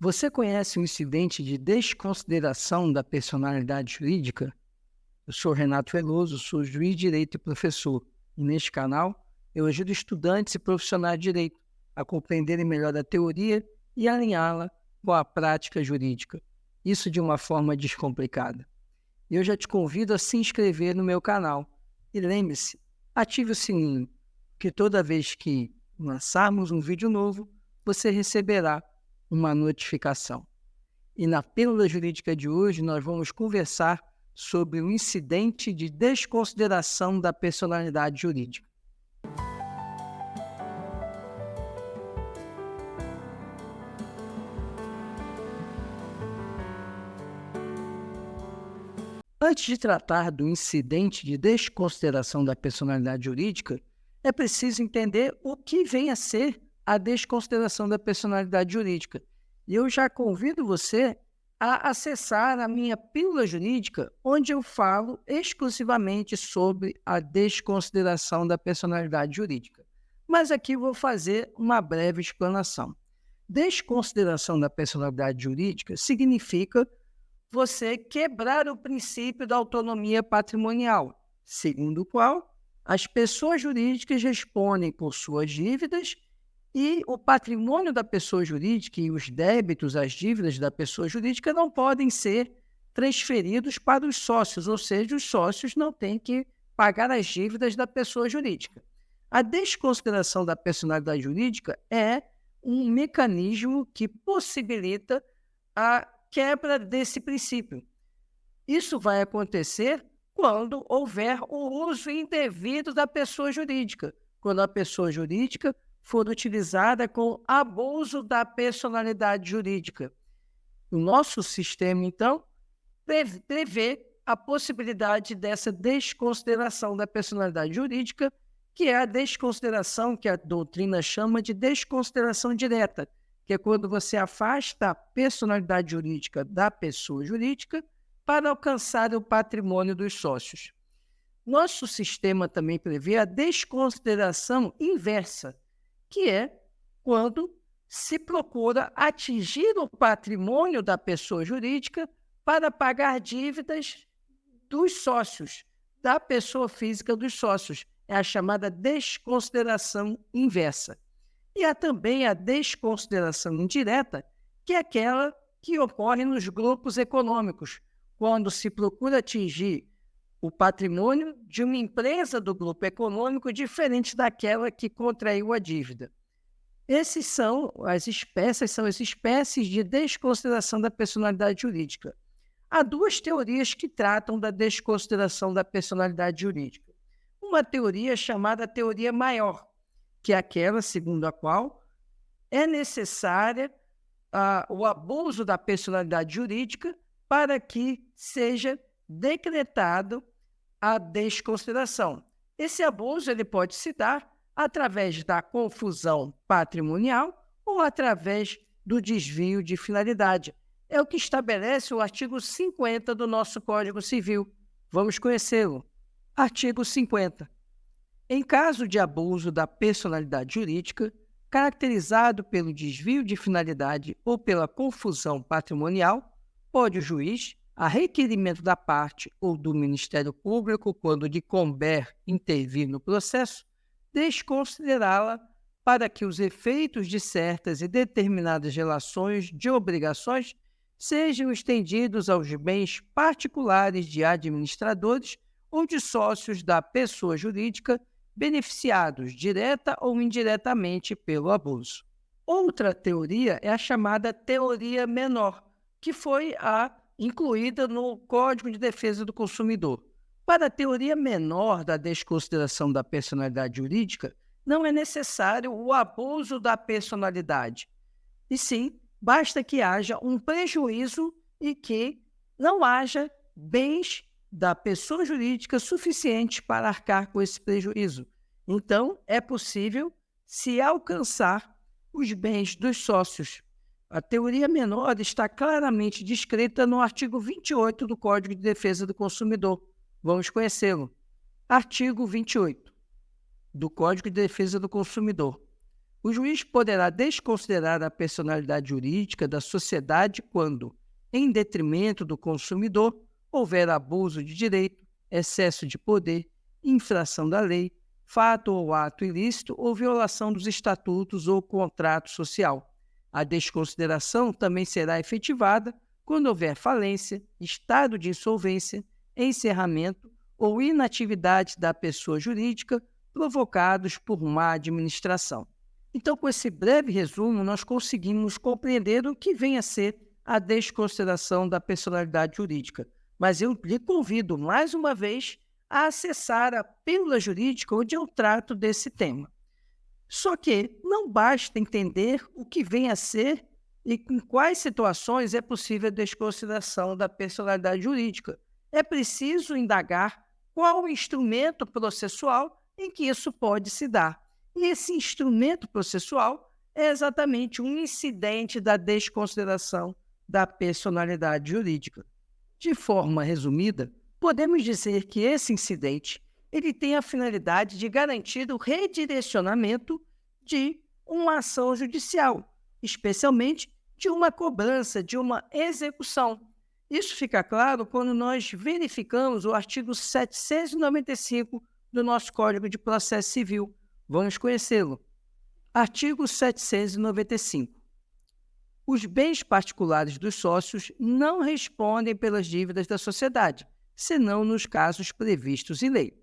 Você conhece o incidente de desconsideração da personalidade jurídica? Eu sou Renato Veloso, sou juiz de direito e professor. E neste canal, eu ajudo estudantes e profissionais de direito a compreenderem melhor a teoria e alinhá-la com a prática jurídica. Isso de uma forma descomplicada. Eu já te convido a se inscrever no meu canal. E lembre-se, ative o sininho, que toda vez que lançarmos um vídeo novo, você receberá uma notificação. E na pílula jurídica de hoje, nós vamos conversar sobre o incidente de desconsideração da personalidade jurídica. Antes de tratar do incidente de desconsideração da personalidade jurídica, é preciso entender o que vem a ser a desconsideração da personalidade jurídica. E eu já convido você a acessar a minha pílula jurídica, onde eu falo exclusivamente sobre a desconsideração da personalidade jurídica. Mas aqui vou fazer uma breve explanação. Desconsideração da personalidade jurídica significa você quebrar o princípio da autonomia patrimonial, segundo o qual as pessoas jurídicas respondem por suas dívidas e o patrimônio da pessoa jurídica e os débitos, as dívidas da pessoa jurídica não podem ser transferidos para os sócios, ou seja, os sócios não têm que pagar as dívidas da pessoa jurídica. A desconsideração da personalidade jurídica é um mecanismo que possibilita a quebra desse princípio. Isso vai acontecer quando houver o uso indevido da pessoa jurídica, quando a pessoa jurídica for utilizada com abuso da personalidade jurídica. O nosso sistema, então, prevê a possibilidade dessa desconsideração da personalidade jurídica, que é a desconsideração que a doutrina chama de desconsideração direta, que é quando você afasta a personalidade jurídica da pessoa jurídica para alcançar o patrimônio dos sócios. Nosso sistema também prevê a desconsideração inversa, que é quando se procura atingir o patrimônio da pessoa jurídica para pagar dívidas dos sócios, da pessoa física dos sócios. É a chamada desconsideração inversa. E há também a desconsideração indireta, que é aquela que ocorre nos grupos econômicos, quando se procura atingir o patrimônio de uma empresa do grupo econômico diferente daquela que contraiu a dívida. Essas são as espécies de desconsideração da personalidade jurídica. Há duas teorias que tratam da desconsideração da personalidade jurídica. Uma teoria chamada teoria maior, que é aquela segundo a qual é necessária o abuso da personalidade jurídica para que seja decretado a desconsideração. Esse abuso ele pode se dar através da confusão patrimonial ou através do desvio de finalidade. É o que estabelece o artigo 50 do nosso Código Civil. Vamos conhecê-lo. Artigo 50. Em caso de abuso da personalidade jurídica, caracterizado pelo desvio de finalidade ou pela confusão patrimonial, pode o juiz, a requerimento da parte ou do Ministério Público, quando lhe couber intervir no processo, desconsiderá-la para que os efeitos de certas e determinadas relações de obrigações sejam estendidos aos bens particulares de administradores ou de sócios da pessoa jurídica beneficiados direta ou indiretamente pelo abuso. Outra teoria é a chamada teoria menor, que foi incluída no Código de Defesa do Consumidor. Para a teoria menor da desconsideração da personalidade jurídica, não é necessário o abuso da personalidade, e sim, basta que haja um prejuízo e que não haja bens da pessoa jurídica suficientes para arcar com esse prejuízo. Então, é possível se alcançar os bens dos sócios. A teoria menor está claramente descrita no artigo 28 do Código de Defesa do Consumidor. Vamos conhecê-lo. Artigo 28 do Código de Defesa do Consumidor. O juiz poderá desconsiderar a personalidade jurídica da sociedade quando, em detrimento do consumidor, houver abuso de direito, excesso de poder, infração da lei, fato ou ato ilícito ou violação dos estatutos ou contrato social. A desconsideração também será efetivada quando houver falência, estado de insolvência, encerramento ou inatividade da pessoa jurídica provocados por má administração. Então, com esse breve resumo, nós conseguimos compreender o que vem a ser a desconsideração da personalidade jurídica. Mas eu lhe convido, mais uma vez, a acessar a Pílula Jurídica, onde eu trato desse tema. Só que não basta entender o que vem a ser e em quais situações é possível a desconsideração da personalidade jurídica. É preciso indagar qual o instrumento processual em que isso pode se dar. E esse instrumento processual é exatamente um incidente da desconsideração da personalidade jurídica. De forma resumida, podemos dizer que esse incidente ele tem a finalidade de garantir o redirecionamento de uma ação judicial, especialmente de uma cobrança, de uma execução. Isso fica claro quando nós verificamos o artigo 795 do nosso Código de Processo Civil. Vamos conhecê-lo. Artigo 795. Os bens particulares dos sócios não respondem pelas dívidas da sociedade, senão nos casos previstos em lei.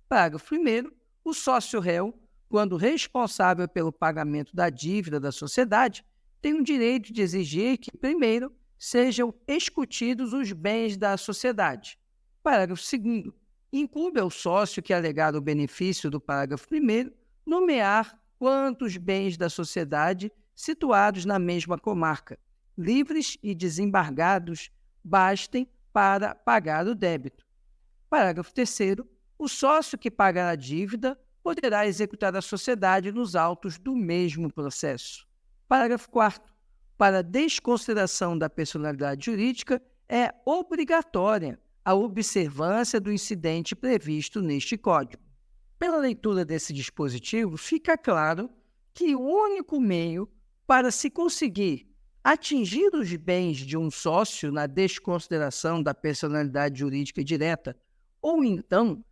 Parágrafo 1º. O sócio réu, quando responsável pelo pagamento da dívida da sociedade, tem o direito de exigir que, primeiro, sejam escutidos os bens da sociedade. Parágrafo 2º. Incumbe ao sócio que alegar o benefício do parágrafo 1º nomear quantos bens da sociedade situados na mesma comarca, livres e desembargados, bastem para pagar o débito. Parágrafo 3º. O sócio que pagar a dívida poderá executar a sociedade nos autos do mesmo processo. Parágrafo 4º. Para desconsideração da personalidade jurídica, é obrigatória a observância do incidente previsto neste Código. Pela leitura desse dispositivo, fica claro que o único meio para se conseguir atingir os bens de um sócio na desconsideração da personalidade jurídica direta, ou então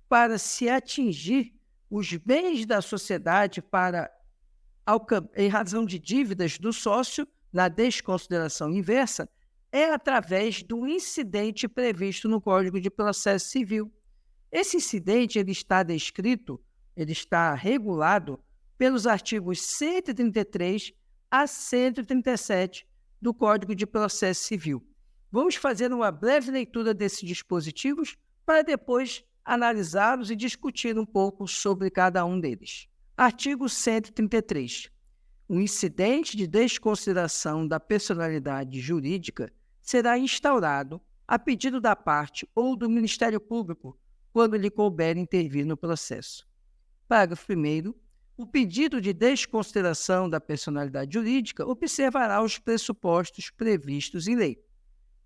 para se atingir os bens da sociedade em razão de dívidas do sócio na desconsideração inversa, é através do incidente previsto no Código de Processo Civil. Esse incidente ele está regulado pelos artigos 133 a 137 do Código de Processo Civil. Vamos fazer uma breve leitura desses dispositivos para depois analisá-los e discutir um pouco sobre cada um deles. Artigo 133. O incidente de desconsideração da personalidade jurídica será instaurado a pedido da parte ou do Ministério Público, quando lhe couber intervir no processo. Parágrafo 1º. O pedido de desconsideração da personalidade jurídica observará os pressupostos previstos em lei.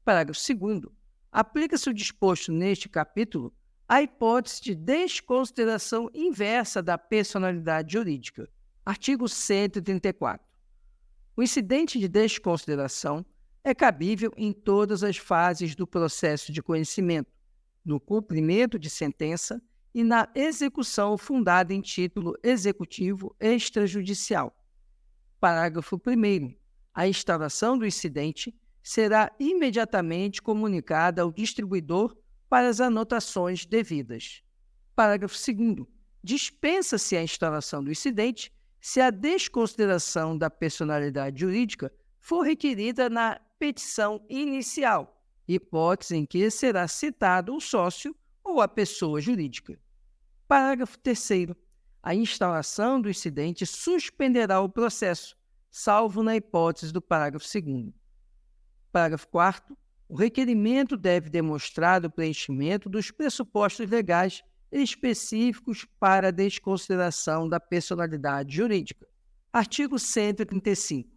Parágrafo 2º. Aplica-se o disposto neste capítulo à hipótese de desconsideração inversa da personalidade jurídica. Artigo 134. O incidente de desconsideração é cabível em todas as fases do processo de conhecimento, no cumprimento de sentença e na execução fundada em título executivo extrajudicial. Parágrafo 1º. A instauração do incidente será imediatamente comunicada ao distribuidor para as anotações devidas. Parágrafo 2º. Dispensa-se a instauração do incidente se a desconsideração da personalidade jurídica for requerida na petição inicial, hipótese em que será citado o sócio ou a pessoa jurídica. Parágrafo 3º. A instauração do incidente suspenderá o processo, salvo na hipótese do parágrafo 2º. Parágrafo 4º. O requerimento deve demonstrar o preenchimento dos pressupostos legais específicos para a desconsideração da personalidade jurídica. Artigo 135.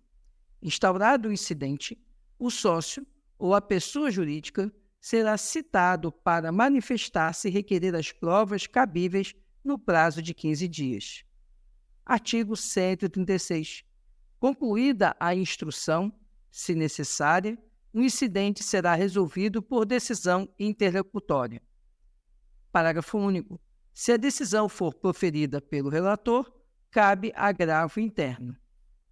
Instaurado o incidente, o sócio ou a pessoa jurídica será citado para manifestar-se e requerer as provas cabíveis no prazo de 15 dias. Artigo 136. Concluída a instrução, se necessária, o incidente será resolvido por decisão interlocutória. Parágrafo único. Se a decisão for proferida pelo relator, cabe agravo interno.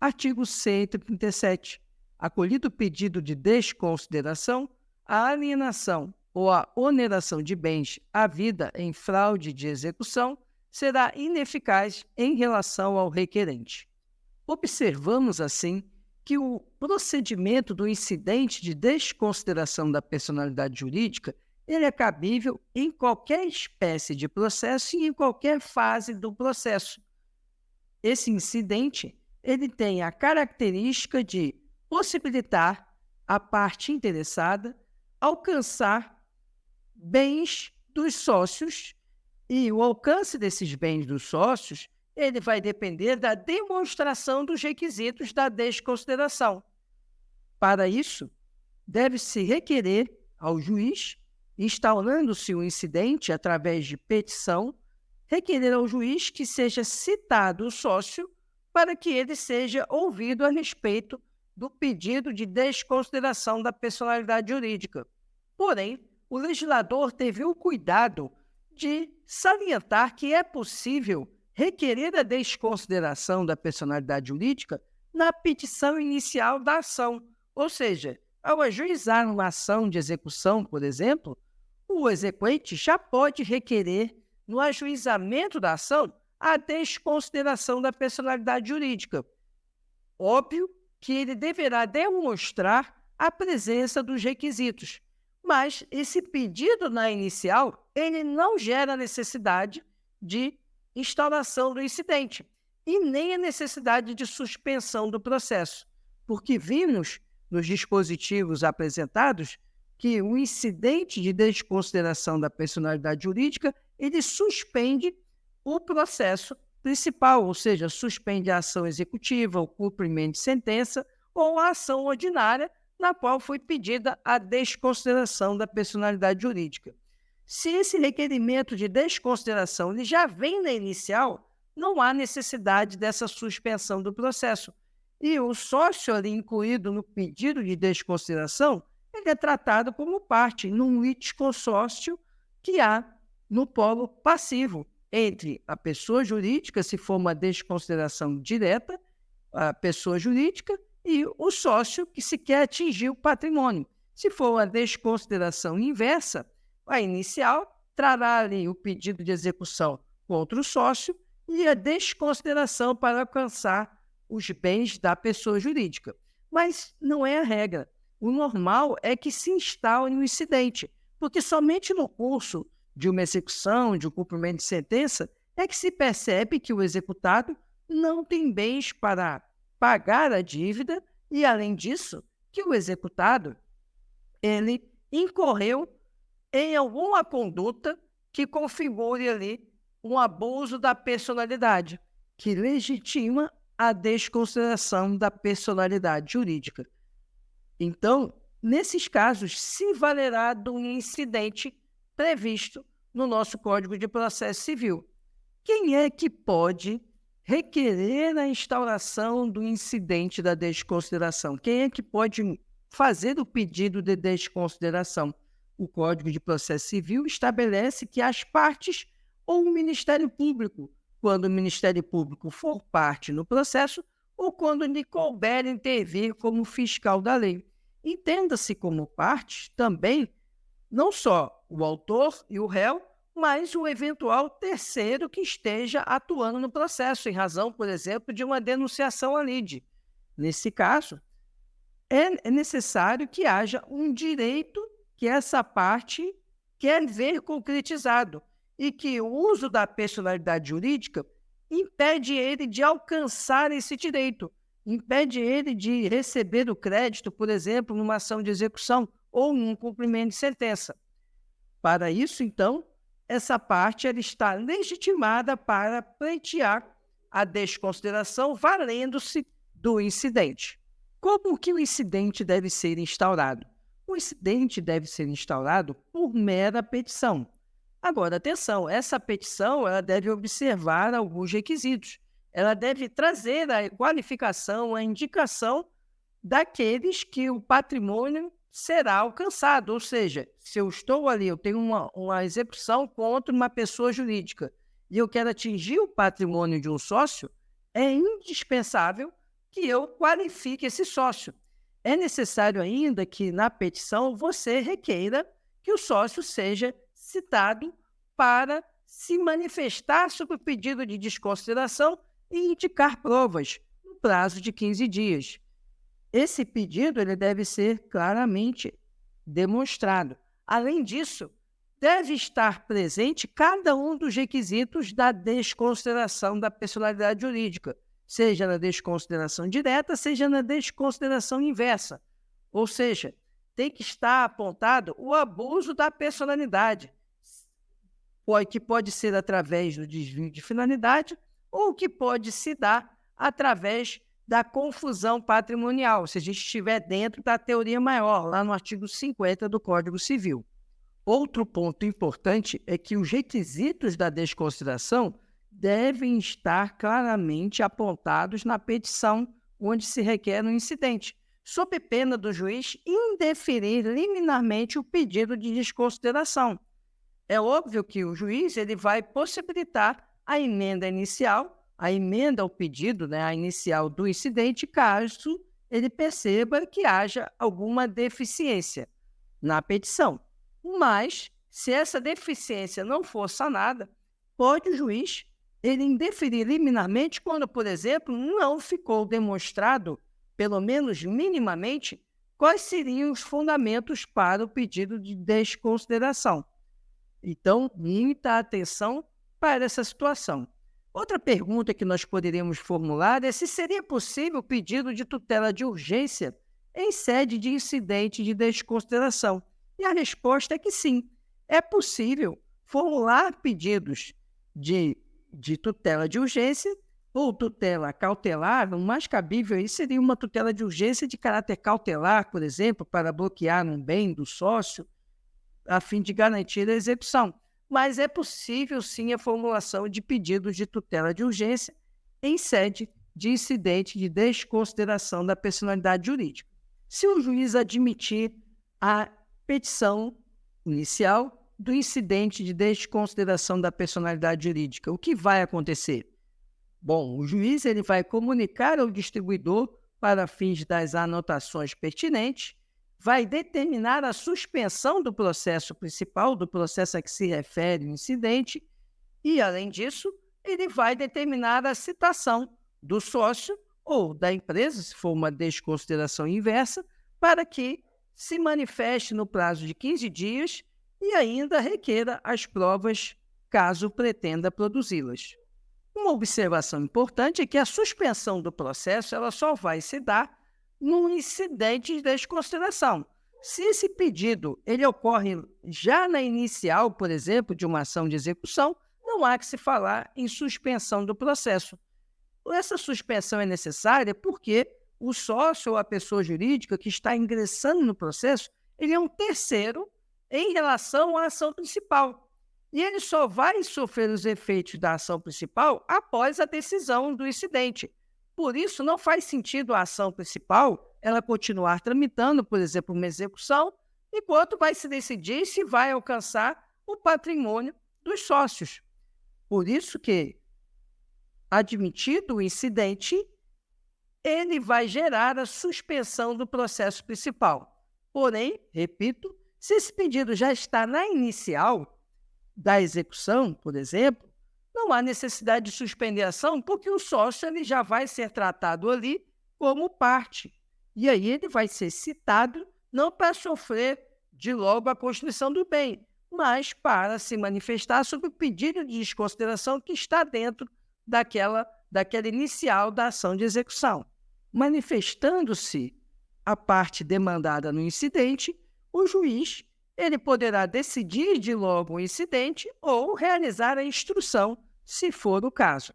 Artigo 137. Acolhido o pedido de desconsideração, a alienação ou a oneração de bens havida em fraude de execução será ineficaz em relação ao requerente. Observamos, assim, que o procedimento do incidente de desconsideração da personalidade jurídica ele é cabível em qualquer espécie de processo e em qualquer fase do processo. Esse incidente ele tem a característica de possibilitar a parte interessada alcançar bens dos sócios, e o alcance desses bens dos sócios ele vai depender da demonstração dos requisitos da desconsideração. Para isso, deve-se requerer ao juiz, instaurando-se o incidente através de petição, requerer ao juiz que seja citado o sócio para que ele seja ouvido a respeito do pedido de desconsideração da personalidade jurídica. Porém, o legislador teve o cuidado de salientar que é possível requerer a desconsideração da personalidade jurídica na petição inicial da ação. Ou seja, ao ajuizar uma ação de execução, por exemplo, o exequente já pode requerer, no ajuizamento da ação, a desconsideração da personalidade jurídica. Óbvio que ele deverá demonstrar a presença dos requisitos, mas esse pedido na inicial, ele não gera necessidade de instauração do incidente e nem a necessidade de suspensão do processo, porque vimos nos dispositivos apresentados que o incidente de desconsideração da personalidade jurídica ele suspende o processo principal, ou seja, suspende a ação executiva, o cumprimento de sentença ou a ação ordinária na qual foi pedida a desconsideração da personalidade jurídica. Se esse requerimento de desconsideração ele já vem na inicial, não há necessidade dessa suspensão do processo. E o sócio ali incluído no pedido de desconsideração, ele é tratado como parte num litisconsórcio que há no polo passivo entre a pessoa jurídica, se for uma desconsideração direta, a pessoa jurídica, e o sócio que se quer atingir o patrimônio. Se for uma desconsideração inversa, a inicial trará ali o pedido de execução contra o sócio e a desconsideração para alcançar os bens da pessoa jurídica. Mas não é a regra. O normal é que se instaure um incidente, porque somente no curso de uma execução, de um cumprimento de sentença, é que se percebe que o executado não tem bens para pagar a dívida e, além disso, que o executado ele incorreu em alguma conduta que configure ali um abuso da personalidade, que legitima a desconsideração da personalidade jurídica. Então, nesses casos, se valerá de um incidente previsto no nosso Código de Processo Civil. Quem é que pode requerer a instauração do incidente da desconsideração? Quem é que pode fazer o pedido de desconsideração? O Código de Processo Civil estabelece que as partes ou o Ministério Público, quando o Ministério Público for parte no processo ou quando lhe couber intervir como fiscal da lei. Entenda-se como partes também não só o autor e o réu, mas o eventual terceiro que esteja atuando no processo, em razão, por exemplo, de uma denunciação à lide. Nesse caso, é necessário que haja um direito que essa parte quer ver concretizado e que o uso da personalidade jurídica impede ele de alcançar esse direito, impede ele de receber o crédito, por exemplo, numa ação de execução ou num cumprimento de sentença. Para isso, então, essa parte ela está legitimada para pleitear a desconsideração valendo-se do incidente. Como que o incidente deve ser instaurado? O incidente deve ser instaurado por mera petição. Agora, atenção, essa petição ela deve observar alguns requisitos. ela deve trazer a qualificação, a indicação daqueles que o patrimônio será alcançado. Ou seja, se eu estou ali, eu tenho uma execução contra uma pessoa jurídica e eu quero atingir o patrimônio de um sócio, é indispensável que eu qualifique esse sócio. É necessário ainda que na petição você requeira que o sócio seja citado para se manifestar sobre o pedido de desconsideração e indicar provas no prazo de 15 dias. Esse pedido ele deve ser claramente demonstrado. Além disso, deve estar presente cada um dos requisitos da desconsideração da personalidade jurídica, seja na desconsideração direta, seja na desconsideração inversa. Ou seja, tem que estar apontado o abuso da personalidade, que pode ser através do desvio de finalidade ou que pode se dar através da confusão patrimonial, se a gente estiver dentro da teoria maior, lá no artigo 50 do Código Civil. Outro ponto importante é que os requisitos da desconsideração devem estar claramente apontados na petição onde se requer um incidente, sob pena do juiz indeferir liminarmente o pedido de desconsideração. É óbvio que o juiz ele vai possibilitar a emenda inicial, a emenda ao pedido, a inicial do incidente, caso ele perceba que haja alguma deficiência na petição. Mas, se essa deficiência não for sanada, pode o juiz ele indeferir liminarmente quando, por exemplo, não ficou demonstrado, pelo menos minimamente, quais seriam os fundamentos para o pedido de desconsideração. Então, muita atenção para essa situação. Outra pergunta que nós poderíamos formular é se seria possível o pedido de tutela de urgência em sede de incidente de desconsideração. E a resposta é que sim, é possível formular pedidos de tutela de urgência ou tutela cautelar. O mais cabível aí seria uma tutela de urgência de caráter cautelar, por exemplo, para bloquear um bem do sócio, a fim de garantir a execução. Mas é possível, sim, a formulação de pedidos de tutela de urgência em sede de incidente de desconsideração da personalidade jurídica. Se o juiz admitir a petição inicial do incidente de desconsideração da personalidade jurídica, o que vai acontecer? Bom, o juiz ele vai comunicar ao distribuidor para fins das anotações pertinentes, vai determinar a suspensão do processo principal, do processo a que se refere o incidente, e, além disso, ele vai determinar a citação do sócio ou da empresa, se for uma desconsideração inversa, para que se manifeste no prazo de 15 dias e ainda requeira as provas, caso pretenda produzi-las. Uma observação importante é que a suspensão do processo ela só vai se dar num incidente de desconsideração. Se esse pedido ele ocorre já na inicial, por exemplo, de uma ação de execução, não há que se falar em suspensão do processo. Essa suspensão é necessária porque o sócio ou a pessoa jurídica que está ingressando no processo, ele é um terceiro em relação à ação principal. E ele só vai sofrer os efeitos da ação principal após a decisão do incidente. Por isso, não faz sentido a ação principal ela continuar tramitando, por exemplo, uma execução, enquanto vai se decidir se vai alcançar o patrimônio dos sócios. Por isso que, admitido o incidente, ele vai gerar a suspensão do processo principal. Porém, repito, se esse pedido já está na inicial da execução, por exemplo, não há necessidade de suspender a ação, porque o sócio ele já vai ser tratado ali como parte. E aí ele vai ser citado não para sofrer de logo a constituição do bem, mas para se manifestar sobre o pedido de desconsideração que está dentro daquela inicial da ação de execução. Manifestando-se a parte demandada no incidente, o juiz ele poderá decidir de logo o incidente ou realizar a instrução, se for o caso.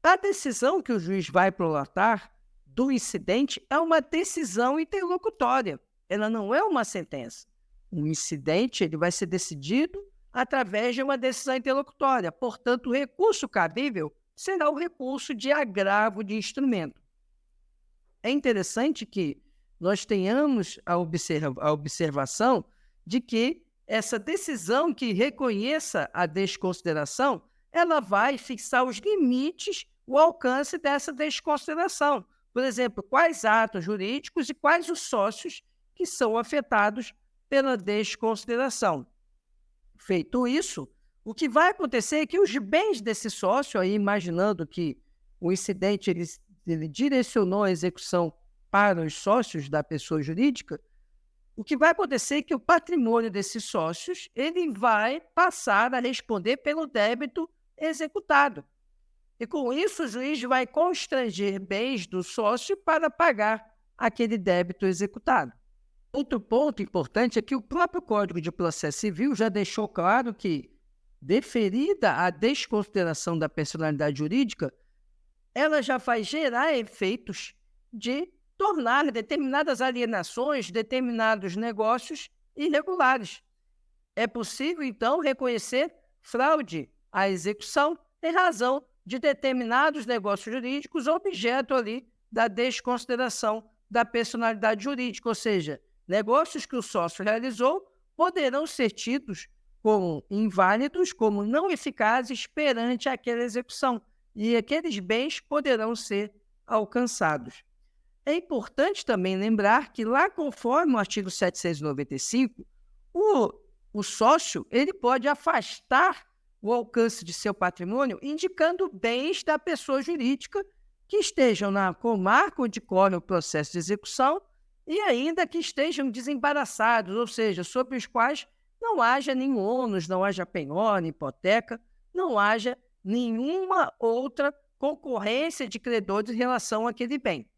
A decisão que o juiz vai prolatar do incidente é uma decisão interlocutória, ela não é uma sentença. O incidente ele vai ser decidido através de uma decisão interlocutória, portanto, o recurso cabível será o recurso de agravo de instrumento. É interessante que nós tenhamos a observação de que essa decisão que reconheça a desconsideração, ela vai fixar os limites, o alcance dessa desconsideração. Por exemplo, quais atos jurídicos e quais os sócios que são afetados pela desconsideração. Feito isso, o que vai acontecer é que os bens desse sócio, aí imaginando que o incidente ele direcionou a execução para os sócios da pessoa jurídica, o que vai acontecer é que o patrimônio desses sócios ele vai passar a responder pelo débito executado. E com isso, o juiz vai constranger bens do sócio para pagar aquele débito executado. Outro ponto importante é que o próprio Código de Processo Civil já deixou claro que, deferida a desconsideração da personalidade jurídica, ela já vai gerar efeitos de tornar determinadas alienações, determinados negócios irregulares. É possível, então, reconhecer fraude à execução em razão de determinados negócios jurídicos objeto ali da desconsideração da personalidade jurídica, ou seja, negócios que o sócio realizou poderão ser tidos como inválidos, como não eficazes perante aquela execução, e aqueles bens poderão ser alcançados. É importante também lembrar que lá conforme o artigo 795, o sócio ele pode afastar o alcance de seu patrimônio indicando bens da pessoa jurídica que estejam na comarca onde corre o processo de execução e ainda que estejam desembaraçados, ou seja, sobre os quais não haja nenhum ônus, não haja penhora, hipoteca, não haja nenhuma outra concorrência de credores em relação àquele bem.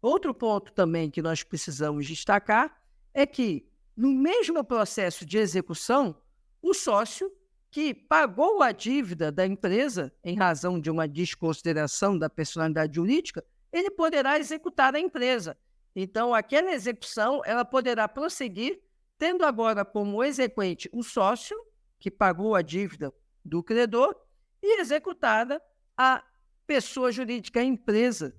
Outro ponto também que nós precisamos destacar é que, no mesmo processo de execução, o sócio que pagou a dívida da empresa em razão de uma desconsideração da personalidade jurídica, ele poderá executar a empresa. Então, aquela execução ela poderá prosseguir, tendo agora como exequente o sócio, que pagou a dívida do credor, e executada a pessoa jurídica, a empresa,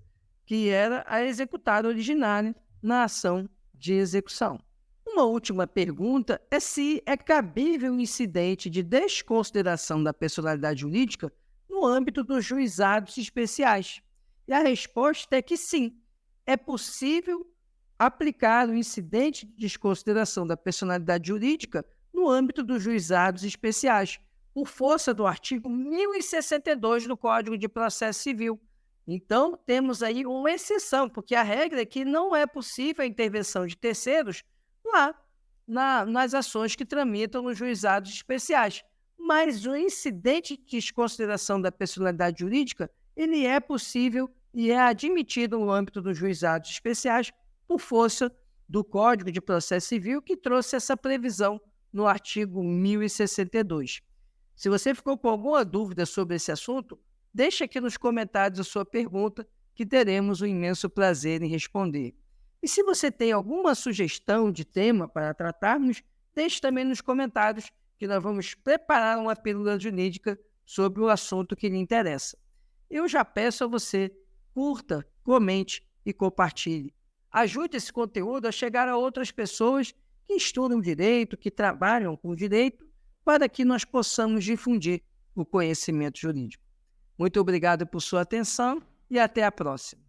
que era a executada originária na ação de execução. Uma última pergunta é se é cabível um incidente de desconsideração da personalidade jurídica no âmbito dos juizados especiais. E a resposta é que sim, é possível aplicar o incidente de desconsideração da personalidade jurídica no âmbito dos juizados especiais, por força do artigo 1062 do Código de Processo Civil. Então, temos aí uma exceção, porque a regra é que não é possível a intervenção de terceiros lá nas ações que tramitam nos juizados especiais. Mas o incidente de desconsideração da personalidade jurídica, ele é possível e é admitido no âmbito dos juizados especiais por força do Código de Processo Civil, que trouxe essa previsão no artigo 1062. Se você ficou com alguma dúvida sobre esse assunto, deixe aqui nos comentários a sua pergunta, que teremos o imenso prazer em responder. E se você tem alguma sugestão de tema para tratarmos, deixe também nos comentários, que nós vamos preparar uma pílula jurídica sobre o assunto que lhe interessa. Eu já peço a você, curta, comente e compartilhe. Ajude esse conteúdo a chegar a outras pessoas que estudam direito, que trabalham com direito, para que nós possamos difundir o conhecimento jurídico. Muito obrigado por sua atenção e até a próxima.